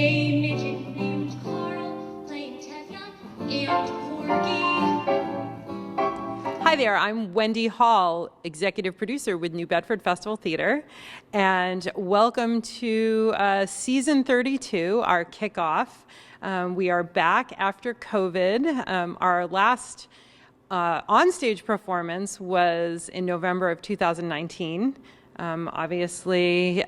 a midget named Carl playing Tevye and Porgy. Hi there, I'm Wendy Hall, executive producer with New Bedford Festival Theater, and welcome to season 32, our kickoff. We are back after COVID. Our last onstage performance was in November of 2019. Obviously,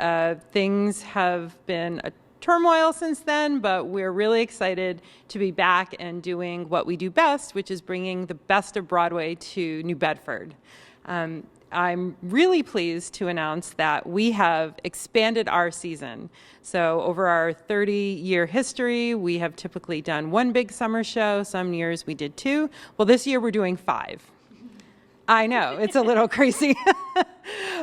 things have been a turmoil since then, but we're really excited to be back and doing what we do best, which is bringing the best of Broadway to New Bedford. I'm really pleased to announce that we have expanded our season. So over our 30-year history, we have typically done one big summer show. Some years we did two. Well, this year we're doing 5. I know, it's a little crazy.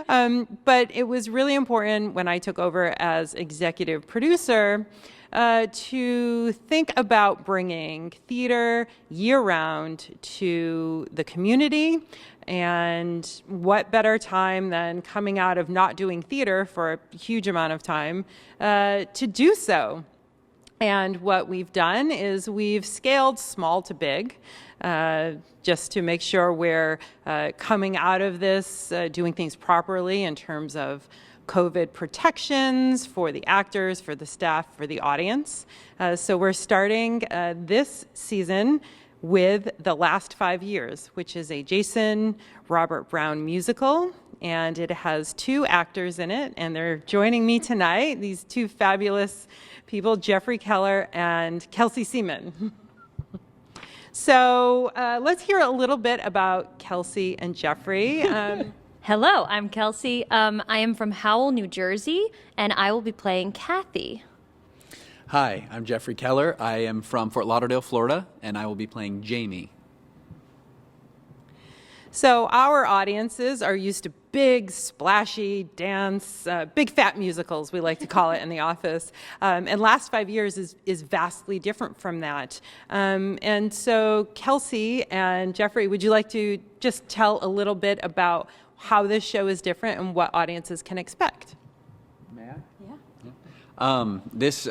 But it was really important when I took over as executive producer to think about bringing theater year-round to the community. And what better time than coming out of not doing theater for a huge amount of time to do so. And what we've done is we've scaled small to big, just to make sure we're coming out of this doing things properly in terms of COVID protections for the actors, for the staff, for the audience. So we're starting this season with The Last 5 Years, which is a Jason Robert Brown musical. And it has 2 actors in it, and they're joining me tonight, these 2 fabulous people, Jeffrey Keller and Kelsey Seaman. So let's hear a little bit about Kelsey and Jeffrey. Hello, I'm Kelsey. I am from Howell, New Jersey, and I will be playing Kathy. Hi, I'm Jeffrey Keller. I am from Fort Lauderdale, Florida, and I will be playing Jamie. So our audiences are used to big, splashy dance, big fat musicals, we like to call it in the office. And Last 5 Years is vastly different from that. And so Kelsey and Jeffrey, would you like to just tell a little bit about how this show is different and what audiences can expect? May I? Yeah. This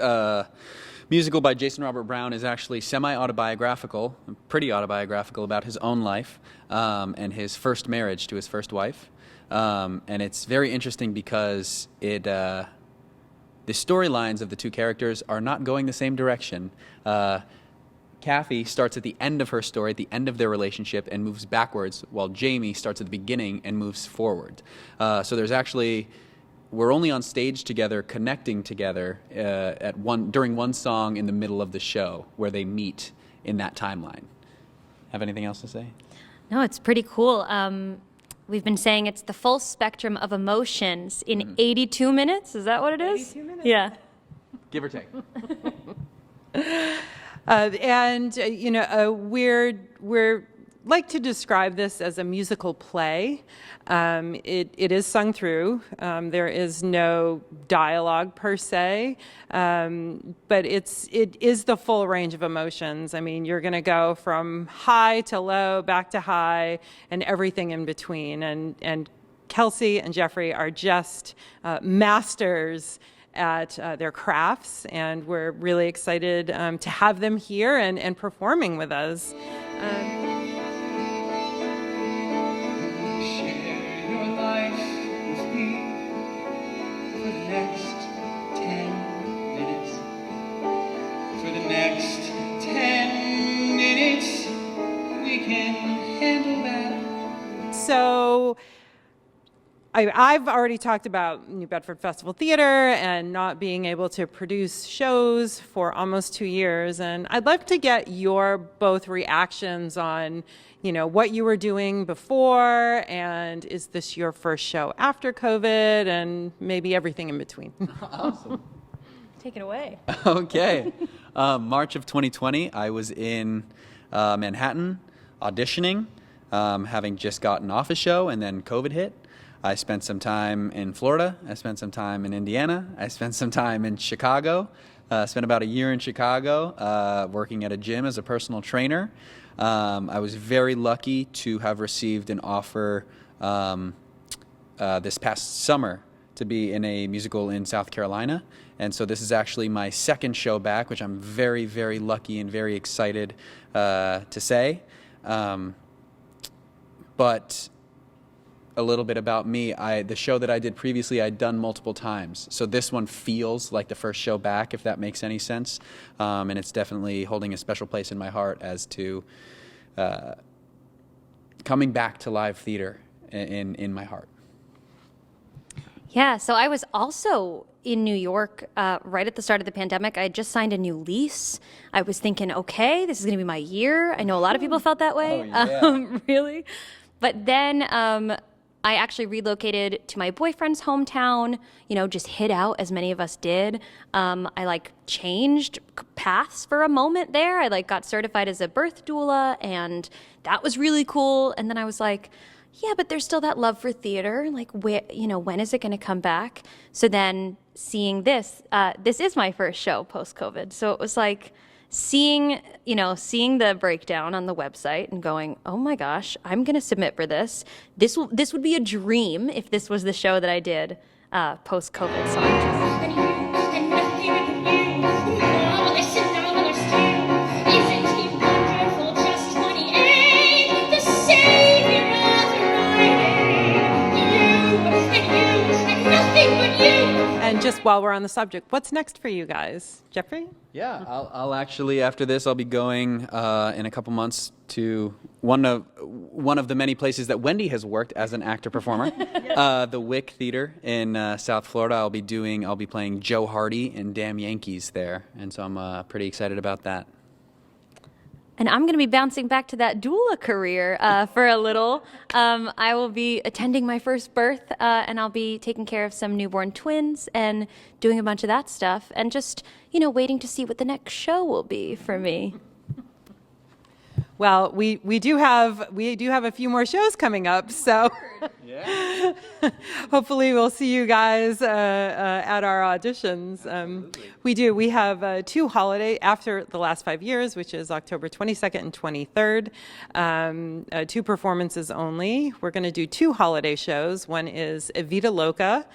musical by Jason Robert Brown is actually semi-autobiographical, pretty autobiographical about his own life and his first marriage to his first wife. And it's very interesting because the storylines of the 2 characters are not going the same direction. Kathy starts at the end of her story, at the end of their relationship, and moves backwards, while Jamie starts at the beginning and moves forward. So there's actually, we're only on stage together, connecting together during one song in the middle of the show, where they meet in that timeline. Have anything else to say? No, it's pretty cool. We've been saying it's the full spectrum of emotions in 82 minutes. Is that what it is? 82 minutes. Yeah. Give or take. We're like to describe this as a musical play. It is sung through. There is no dialogue per se, but it is the full range of emotions. I mean, you're going to go from high to low, back to high, and everything in between. And Kelsey and Jeffrey are just masters at their crafts, and we're really excited to have them here and performing with us. Share your life with me for the next 10 minutes. For the next 10 minutes, we can handle that. So I've already talked about New Bedford Festival Theater and not being able to produce shows for almost 2 years. And I'd love to get your both reactions on, what you were doing before, and is this your first show after COVID, and maybe everything in between. Awesome. Take it away. Okay. March of 2020, I was in Manhattan auditioning, having just gotten off a show, and then COVID hit. I spent some time in Florida. I spent some time in Indiana. I spent some time in Chicago. Spent about a year in Chicago working at a gym as a personal trainer. I was very lucky to have received an offer this past summer to be in a musical in South Carolina. And so this is actually my second show back, which I'm very, very lucky and very excited to say. But a little bit about me, the show that I did previously, I'd done multiple times. So this one feels like the first show back, if that makes any sense. And it's definitely holding a special place in my heart as to coming back to live theater in my heart. Yeah, so I was also in New York right at the start of the pandemic. I had just signed a new lease. I was thinking, okay, this is going to be my year. I know a lot of people felt that way. Oh, yeah. Really? But then I actually relocated to my boyfriend's hometown, just hid out as many of us did. I changed paths for a moment there. I got certified as a birth doula, and that was really cool. And then I was like, yeah, but there's still that love for theater. When is it going to come back? So then seeing this is my first show post-COVID. So it was seeing the breakdown on the website and going, oh my gosh, I'm going to submit for this. This would be a dream if this was the show that I did post-COVID. So I'm just... And you, and nothing but you. Marvelous and marvelous too. Isn't he wonderful, just 28? The savior of writing. You, and nothing but you. And just while we're on the subject, what's next for you guys? Jeffrey? Yeah, I'll actually, after this, I'll be going in a couple months to one of the many places that Wendy has worked as an actor-performer, the Wick Theater in South Florida. I'll be playing Joe Hardy in Damn Yankees there, and so I'm pretty excited about that. And I'm going to be bouncing back to that doula career for a little. I will be attending my first birth, and I'll be taking care of some newborn twins and doing a bunch of that stuff, and just, waiting to see what the next show will be for me. Well, we do have a few more shows coming up, so Yeah. hopefully we'll see you guys at our auditions. We have two holiday after the last 5 years, which is October 22nd and 23rd. Two performances only. We're going to do two holiday shows. One is Evita Loca,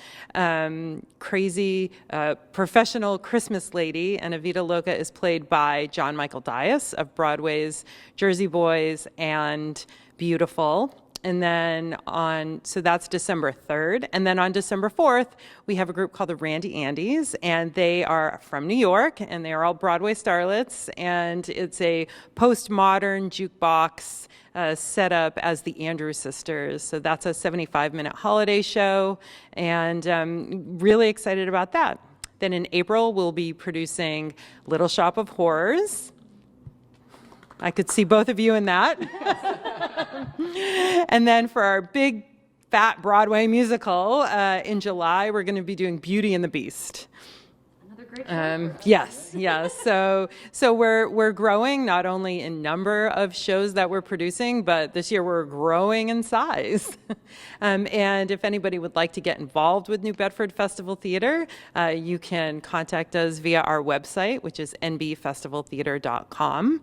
crazy professional Christmas lady, and Evita Loca is played by John Michael Dias of Broadway's Jersey Boys and Beautiful. And then so that's December 3rd. And then on December 4th, we have a group called the Randy Andys, and they are from New York, and they are all Broadway starlets. And it's a postmodern jukebox set up as the Andrews Sisters. So that's a 75-minute holiday show, and really excited about that. Then in April, we'll be producing Little Shop of Horrors. I could see both of you in that. And then for our big, fat Broadway musical, in July, we're going to be doing Beauty and the Beast. Another great show. Yes. So we're growing not only in number of shows that we're producing, but this year we're growing in size. And if anybody would like to get involved with New Bedford Festival Theater, you can contact us via our website, which is nbfestivaltheater.com.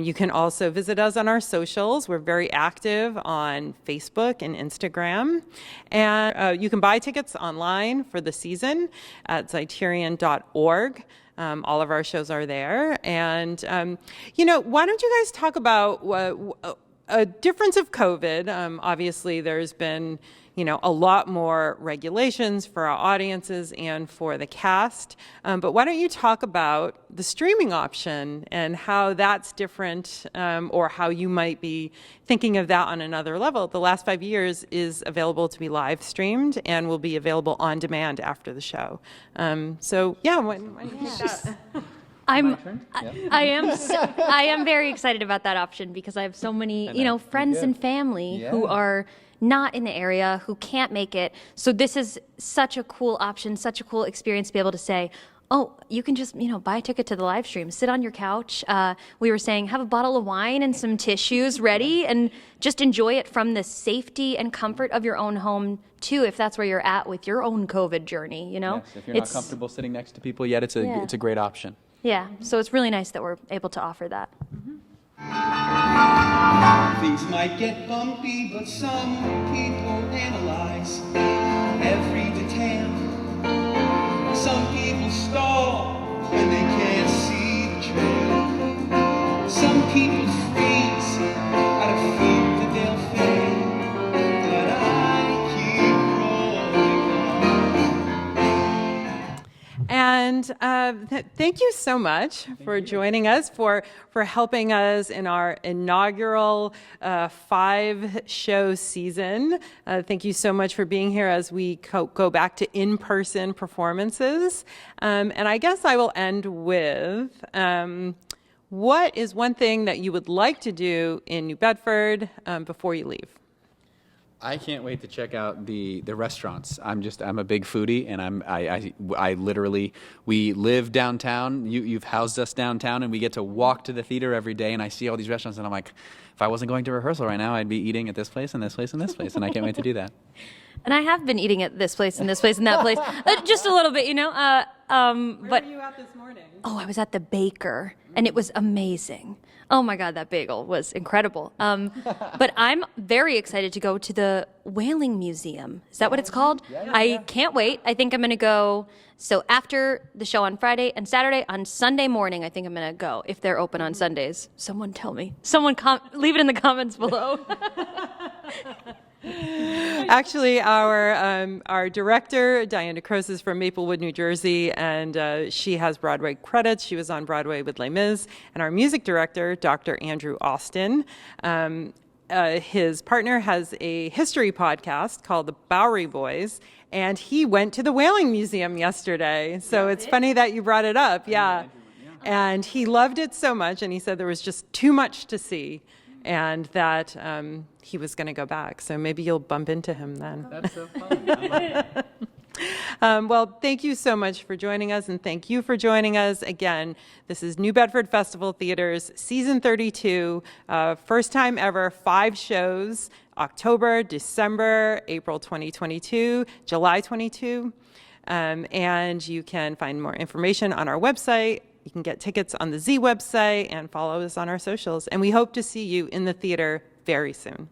You can also visit us on our socials. We're very active on Facebook and Instagram. And you can buy tickets online for the season at Zeiterion.org. All of our shows are there. And, why don't you guys talk about a difference of COVID? Obviously, there's been, a lot more regulations for our audiences and for the cast. But why don't you talk about the streaming option and how that's different, or how you might be thinking of that on another level? The last 5 years is available to be live streamed and will be available on demand after the show. When you take that? I am very excited about that option because I have so many, friends and family who are not in the area, who can't make it. So this is such a cool option, such a cool experience to be able to say, oh, you can just, buy a ticket to the live stream, sit on your couch. We were saying, have a bottle of wine and some tissues ready and just enjoy it from the safety and comfort of your own home too, if that's where you're at with your own COVID journey, Yes, if you're not comfortable sitting next to people yet, it's a great option. Yeah, so it's really nice that we're able to offer that. Things might get bumpy, but some people analyze every detail. Some people Thank you so much for joining us, for helping us in our inaugural 5-show season. Thank you so much for being here as we go back to in-person performances. And I guess I will end with, what is one thing that you would like to do in New Bedford before you leave? I can't wait to check out the restaurants. I'm a big foodie, and I literally, we live downtown. You've housed us downtown, and we get to walk to the theater every day, and I see all these restaurants, and I'm like, if I wasn't going to rehearsal right now, I'd be eating at this place and this place and this place, and I can't wait to do that. And I have been eating at this place and this place and that place, just a little bit, you know. Where But were you at this morning? oh, I was at the baker, and it was amazing. Oh my God, that bagel was incredible. But I'm very excited to go to the Whaling Museum. Is that what it's called? I can't wait. I think I'm going to go. So after the show on Friday and Saturday, on Sunday morning, I think I'm going to go, if they're open on Sundays. Someone tell me. Someone leave it in the comments below. Actually, our director, Diana Cross, is from Maplewood, New Jersey, and she has Broadway credits. She was on Broadway with Les Mis. And our music director, Dr. Andrew Austin, his partner has a history podcast called The Bowery Boys, and he went to the Whaling Museum yesterday. So it's funny that you brought it up. Yeah. And he loved it so much, and he said there was just too much to see, and that he was going to go back. So maybe you'll bump into him then. That's so fun. I love it. Well, thank you so much for joining us, and thank you for joining us again. This is New Bedford Festival Theater's Season 32, first time ever, 5 shows, October, December, April 2022, July 22. And you can find more information on our website. You can get tickets on the Z website and follow us on our socials. And we hope to see you in the theater very soon.